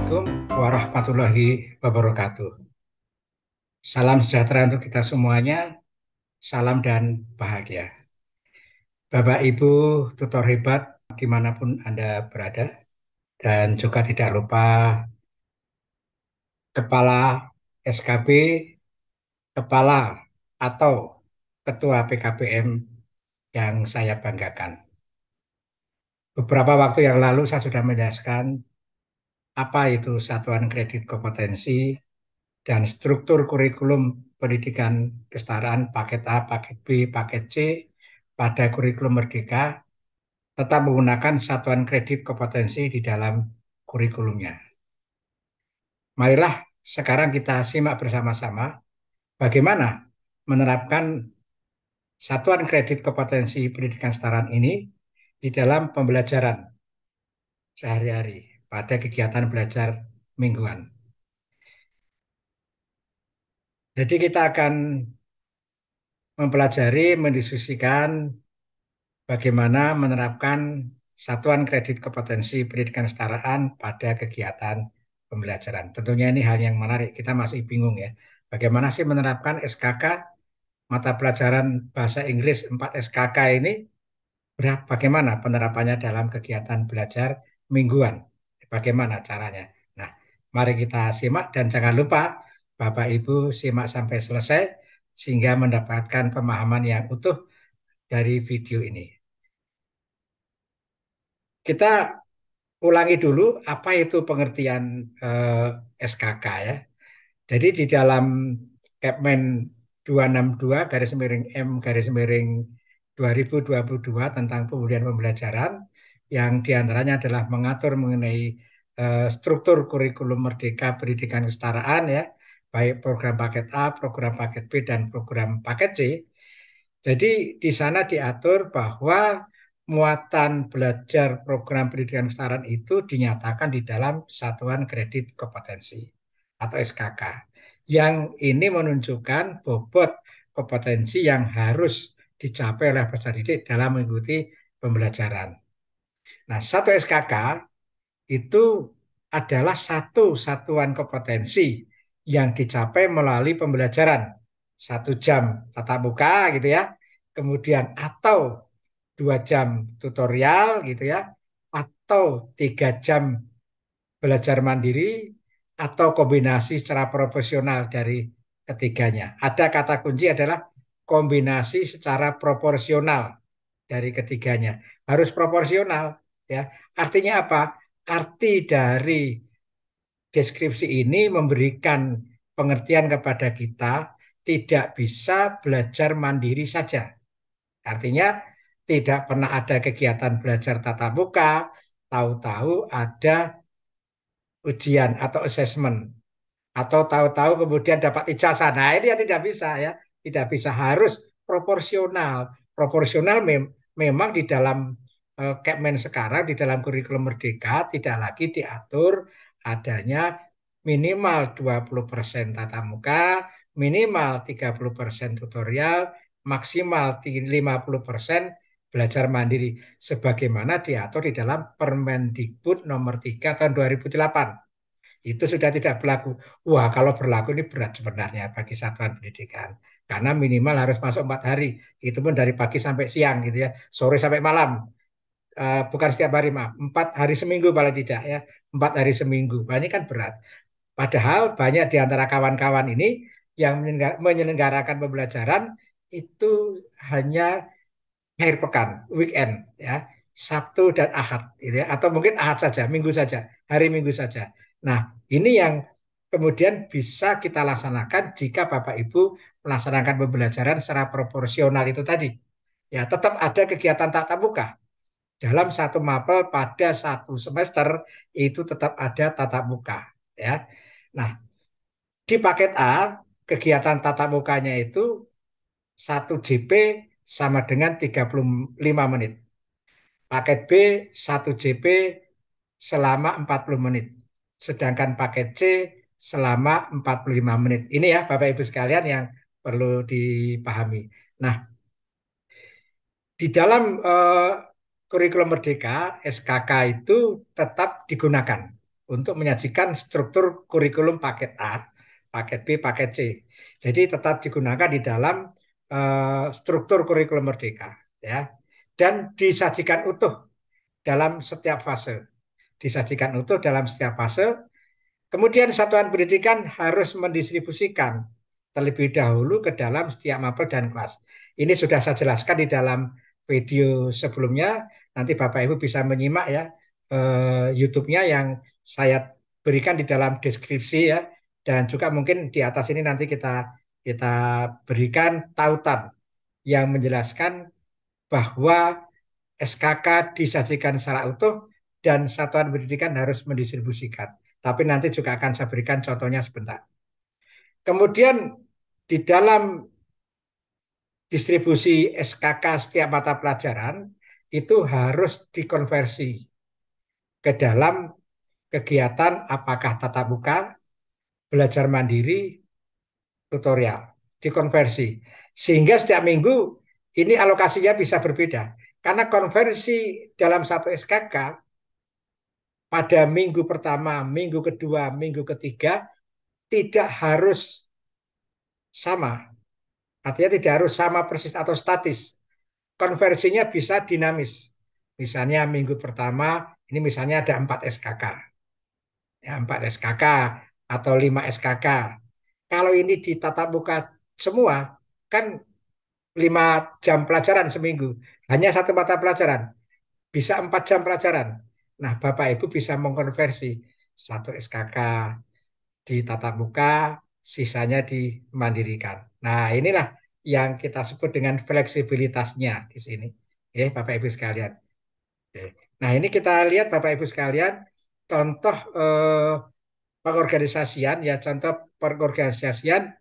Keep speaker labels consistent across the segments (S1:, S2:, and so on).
S1: Assalamualaikum warahmatullahi wabarakatuh. Salam sejahtera untuk kita semuanya, salam dan bahagia. Bapak Ibu tutor hebat dimanapun Anda berada, dan juga tidak lupa Kepala SKB, Kepala atau Ketua PKPM yang saya banggakan. Beberapa waktu yang lalu saya sudah menjelaskan apa itu satuan kredit kompetensi dan struktur kurikulum pendidikan kesetaraan paket A, paket B, paket C pada kurikulum Merdeka tetap menggunakan satuan kredit kompetensi di dalam kurikulumnya. Marilah sekarang kita simak bersama-sama bagaimana menerapkan satuan kredit kompetensi pendidikan kesetaraan ini di dalam pembelajaran sehari-hari pada kegiatan belajar mingguan. Jadi kita akan mempelajari, mendiskusikan bagaimana menerapkan satuan kredit kompetensi pendidikan kesetaraan pada kegiatan pembelajaran. Tentunya ini hal yang menarik, kita masih bingung ya. Bagaimana sih menerapkan SKK, mata pelajaran bahasa Inggris 4 SKK ini, bagaimana penerapannya dalam kegiatan belajar mingguan, bagaimana caranya. Nah, mari kita simak dan jangan lupa Bapak Ibu simak sampai selesai sehingga mendapatkan pemahaman yang utuh dari video ini. Kita ulangi dulu apa itu pengertian SKK ya. Jadi di dalam Kepmen 262 garis miring M garis miring 2022 tentang pemberian pembelajaran yang diantaranya adalah mengatur mengenai struktur kurikulum Merdeka Pendidikan Kesetaraan ya, baik program paket A, program paket B, dan program paket C. Jadi di sana diatur bahwa muatan belajar program pendidikan kesetaraan itu dinyatakan di dalam satuan kredit kompetensi atau SKK. Yang ini menunjukkan bobot kompetensi yang harus dicapai oleh peserta didik dalam mengikuti pembelajaran. Nah, satu SKK itu adalah satu satuan kompetensi yang dicapai melalui pembelajaran 1 jam tatap muka gitu ya, kemudian atau 2 jam tutorial gitu ya, atau 3 jam belajar mandiri, atau kombinasi secara profesional dari ketiganya. Ada kata kunci adalah kombinasi secara proporsional dari ketiganya. Harus proporsional ya. Artinya apa? Arti dari deskripsi ini memberikan pengertian kepada kita tidak bisa belajar mandiri saja. Artinya tidak pernah ada kegiatan belajar tatap muka, tahu-tahu ada ujian atau assessment, atau tahu-tahu kemudian dapat ijazah. Nah, ini ya tidak bisa ya, tidak bisa, harus proporsional. Proporsional memang di dalam Kepmen sekarang di dalam kurikulum Merdeka tidak lagi diatur adanya minimal 20% tatap muka, minimal 30% tutorial, maksimal 50% belajar mandiri sebagaimana diatur di dalam Permendikbud nomor 3 tahun 2008. Itu sudah tidak berlaku. Wah, kalau berlaku ini berat sebenarnya bagi satuan pendidikan. Karena minimal harus masuk 4 hari. Itu pun dari pagi sampai siang gitu ya. Sore sampai malam. Bukan setiap hari, maaf. 4 hari seminggu paling tidak ya. 4 hari seminggu. Nah, ini kan berat. Padahal banyak di antara kawan-kawan ini yang menyelenggarakan pembelajaran itu hanya akhir pekan, weekend ya, Sabtu dan Ahad gitu ya, atau mungkin Ahad saja, Minggu saja, hari Minggu saja. Nah, ini yang kemudian bisa kita laksanakan jika Bapak Ibu melaksanakan pembelajaran secara proporsional itu tadi. Ya, tetap ada kegiatan tatap muka. Dalam satu mapel pada satu semester itu tetap ada tatap muka ya. Nah, di paket A kegiatan tatap mukanya itu 1 JP sama dengan 35 menit. Paket B 1 JP selama 40 menit. Sedangkan paket C selama 45 menit. Ini ya Bapak Ibu sekalian yang perlu dipahami. Nah, di dalam kurikulum Merdeka SKK itu tetap digunakan untuk menyajikan struktur kurikulum paket A, paket B, paket C. Jadi tetap digunakan di dalam struktur kurikulum Merdeka, ya, dan disajikan utuh dalam setiap fase. Disajikan utuh dalam setiap fase. Kemudian satuan pendidikan harus mendistribusikan terlebih dahulu ke dalam setiap mapel dan kelas. Ini sudah saya jelaskan di dalam video sebelumnya. Nanti Bapak Ibu bisa menyimak ya YouTube-nya yang saya berikan di dalam deskripsi ya. Dan juga mungkin di atas ini nanti kita berikan tautan yang menjelaskan bahwa SKK disajikan secara utuh dan satuan pendidikan harus mendistribusikan. Tapi nanti juga akan saya berikan contohnya sebentar. Kemudian di dalam distribusi SKK setiap mata pelajaran itu harus dikonversi ke dalam kegiatan apakah tatap muka, belajar mandiri, tutorial. Dikonversi. Sehingga setiap minggu ini alokasinya bisa berbeda. Karena konversi dalam satu SKK pada minggu pertama, minggu kedua, minggu ketiga tidak harus sama. Artinya tidak harus sama persis atau statis. Konversinya bisa dinamis. Misalnya minggu pertama, ini misalnya ada 4 SKK. Ya, 4 SKK atau 5 SKK. Kalau ini ditatap muka semua, kan 5 jam pelajaran seminggu. Hanya satu mata pelajaran. Bisa 4 jam pelajaran. Nah, Bapak Ibu bisa mengkonversi satu SKK di tatap muka, sisanya dimandirikan. Nah, inilah yang kita sebut dengan fleksibilitasnya di sini. Bapak Ibu sekalian. Nah, ini kita lihat Bapak Ibu sekalian, contoh pengorganisasian, ya contoh pengorganisasian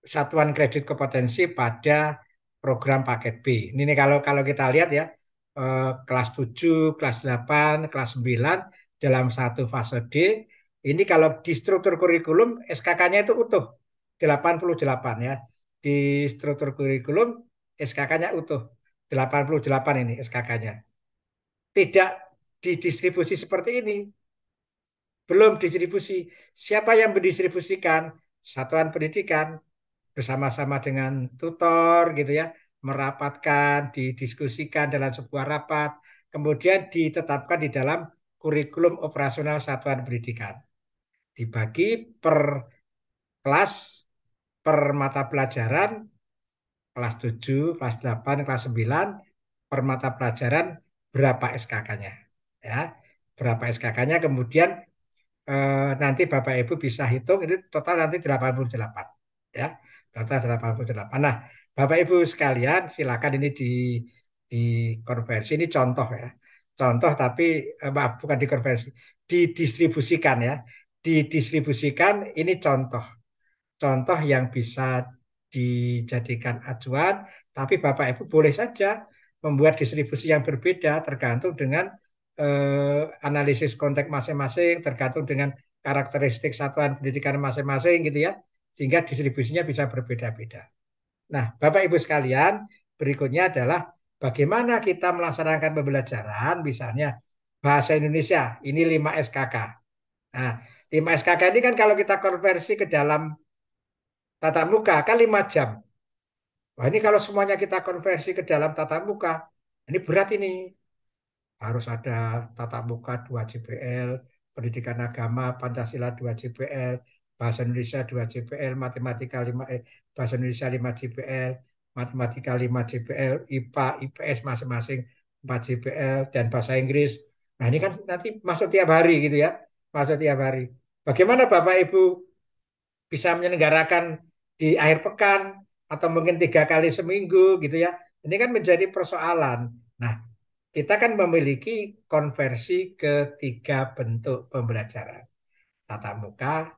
S1: satuan kredit kompetensi pada program paket B. Ini kalau kalau kita lihat ya, kelas 7, kelas 8, kelas 9 dalam satu fase D. Ini kalau di struktur kurikulum SKK-nya itu utuh 88 ya. Di struktur kurikulum SKK-nya utuh 88 ini SKK-nya. Tidak didistribusi seperti ini. Belum distribusi. Siapa yang mendistribusikan? Satuan pendidikan bersama-sama dengan tutor gitu ya, merapatkan, didiskusikan dalam sebuah rapat, kemudian ditetapkan di dalam kurikulum operasional satuan pendidikan. Dibagi per kelas, per mata pelajaran, kelas 7, kelas 8, kelas 9, per mata pelajaran berapa SKK-nya. Ya, berapa SKK-nya, kemudian nanti Bapak Ibu bisa hitung, ini total nanti 88. Ya, total 88. Nah, Bapak Ibu sekalian, silakan ini di konversi, ini contoh ya. Contoh tapi maaf, bukan dikonversi, didistribusikan ya. Didistribusikan ini contoh. Contoh yang bisa dijadikan acuan, tapi Bapak Ibu boleh saja membuat distribusi yang berbeda tergantung dengan analisis konteks masing-masing, tergantung dengan karakteristik satuan pendidikan masing-masing gitu ya, sehingga distribusinya bisa berbeda-beda. Nah, Bapak Ibu sekalian, berikutnya adalah bagaimana kita melaksanakan pembelajaran, misalnya bahasa Indonesia, ini 5 SKK. Nah, 5 SKK ini kan kalau kita konversi ke dalam tatap muka, kan 5 jam. Wah, ini kalau semuanya kita konversi ke dalam tatap muka, ini berat ini. Harus ada tatap muka 2 JPL, pendidikan agama Pancasila 2 JPL, bahasa Indonesia 2 JPL, matematika 5 bahasa Indonesia 5 JPL, matematika 5 JPL, IPA, IPS masing-masing 4 JPL dan bahasa Inggris. Nah, ini kan nanti masuk tiap hari gitu ya. Masuk tiap hari. Bagaimana Bapak Ibu bisa menyelenggarakan di akhir pekan atau mungkin 3 kali seminggu gitu ya. Ini kan menjadi persoalan. Nah, kita kan memiliki konversi ketiga bentuk pembelajaran. Tatap muka,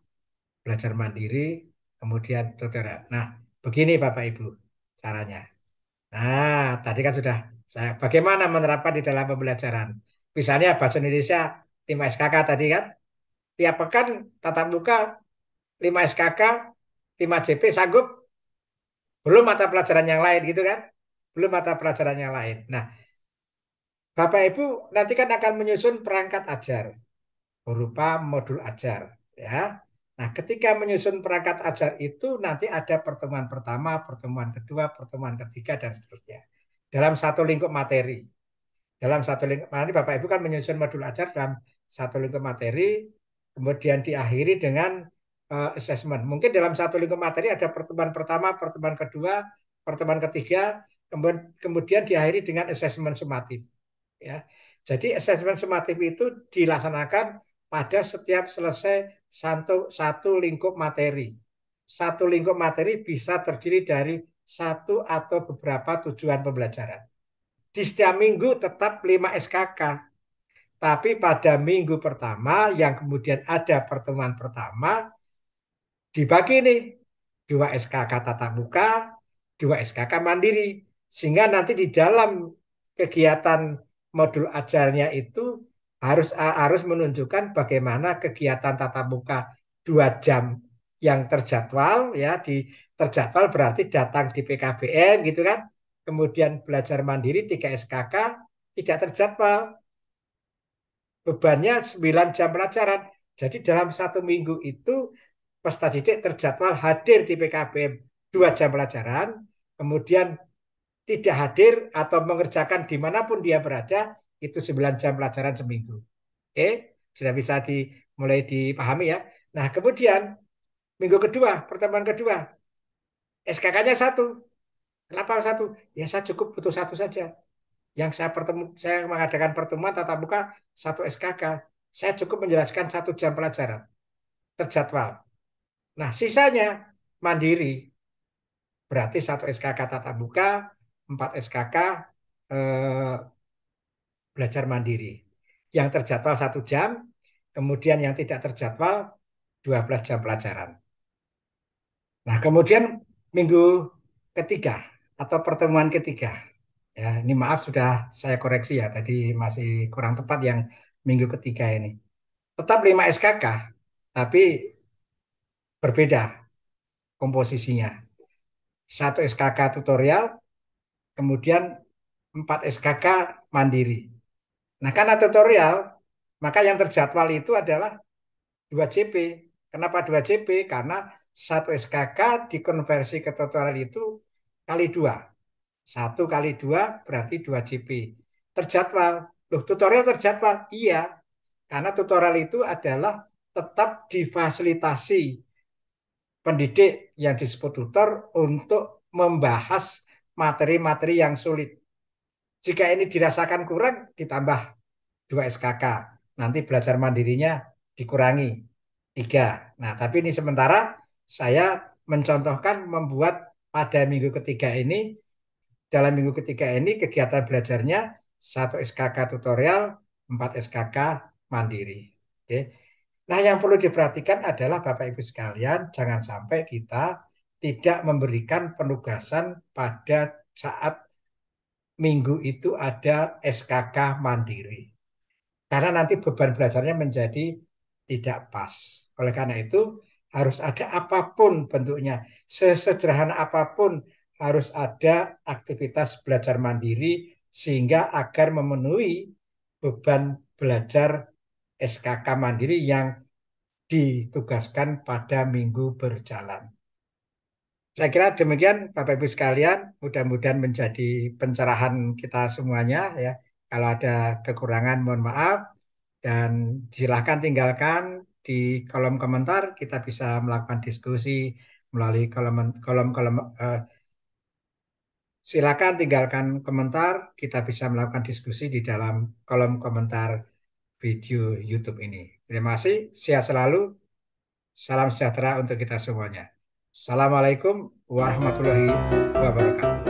S1: belajar mandiri, kemudian tutorial. Nah, begini Bapak Ibu caranya. Nah, tadi kan sudah saya bagaimana menerapkan di dalam pembelajaran. Misalnya bahasa Indonesia 5 SKK tadi kan, tiap pekan tatap muka 5 SKK, 5 JP sanggup? Belum mata pelajaran yang lain gitu kan? Belum mata pelajaran yang lain. Nah, Bapak Ibu nanti kan akan menyusun perangkat ajar. berupa modul ajar ya. Nah, ketika menyusun perangkat ajar itu nanti ada pertemuan pertama, pertemuan kedua, pertemuan ketiga dan seterusnya. Dalam satu lingkup materi. Dalam satu lingkup nanti Bapak Ibu kan menyusun modul ajar dalam satu lingkup materi, kemudian diakhiri dengan assessment. Mungkin dalam satu lingkup materi ada pertemuan pertama, pertemuan kedua, pertemuan ketiga, kemudian diakhiri dengan assessment sumatif. Ya. Jadi assessment sumatif itu dilaksanakan pada setiap selesai satu lingkup materi. Satu lingkup materi bisa terdiri dari satu atau beberapa tujuan pembelajaran. Di setiap minggu tetap 5 SKK. Tapi pada minggu pertama yang kemudian ada pertemuan pertama, dibagi nih 2 SKK tatap muka, 2 SKK mandiri. Sehingga nanti di dalam kegiatan modul ajarnya itu harus menunjukkan bagaimana kegiatan tatap muka 2 jam yang terjadwal ya di terjadwal berarti datang di PKBM gitu kan. Kemudian belajar mandiri 3 SKK tidak terjadwal. Bebannya 9 jam pelajaran. Jadi dalam satu minggu itu peserta didik terjadwal hadir di PKBM 2 jam pelajaran, kemudian tidak hadir atau mengerjakan dimanapun dia berada, itu 9 jam pelajaran seminggu. Oke, sudah bisa mulai dipahami ya. Nah, kemudian minggu kedua, pertemuan kedua, SKK-nya satu. Kenapa satu? Ya saya cukup butuh satu saja. Yang saya mengadakan pertemuan tatap muka satu SKK. Saya cukup menjelaskan 1 jam pelajaran terjadwal. Nah, sisanya mandiri. Berarti satu SKK tatap muka, 4 SKK belajar mandiri. Yang terjadwal 1 jam, kemudian yang tidak terjadwal 12 jam pelajaran. Nah, kemudian minggu ketiga atau pertemuan ketiga. Ya, ini maaf sudah saya koreksi ya, tadi masih kurang tepat yang minggu ketiga ini. Tetap 5 SKK, tapi berbeda komposisinya. 1 SKK tutorial, kemudian 4 SKK mandiri. Nah, karena tutorial, maka yang terjadwal itu adalah 2 JP. Kenapa 2 JP? Karena 1 SKK dikonversi ke tutorial itu kali 2. 1 kali 2 berarti 2 JP. Terjadwal. Loh, tutorial terjadwal? Iya. Karena tutorial itu adalah tetap difasilitasi pendidik yang disebut tutor untuk membahas materi-materi yang sulit. Jika ini dirasakan kurang, ditambah 2 SKK. Nanti belajar mandirinya dikurangi 3. Nah, tapi ini sementara saya mencontohkan membuat pada minggu ketiga ini, dalam minggu ketiga ini kegiatan belajarnya 1 SKK tutorial, 4 SKK mandiri. Oke. Nah, yang perlu diperhatikan adalah Bapak Ibu sekalian, jangan sampai kita tidak memberikan penugasan pada saat minggu itu ada SKK mandiri. Karena nanti beban belajarnya menjadi tidak pas. Oleh karena itu, harus ada apapun bentuknya. Sesederhana apapun harus ada aktivitas belajar mandiri sehingga agar memenuhi beban belajar SKK mandiri yang ditugaskan pada minggu berjalan. Saya kira demikian Bapak Ibu sekalian, mudah-mudahan menjadi pencerahan kita semuanya ya. Kalau ada kekurangan mohon maaf dan silakan tinggalkan di kolom komentar, kita bisa melakukan diskusi melalui kolom silakan tinggalkan komentar, kita bisa melakukan diskusi di dalam kolom komentar video YouTube ini. Terima kasih, sehat selalu. Salam sejahtera untuk kita semuanya. Assalamualaikum warahmatullahi wabarakatuh.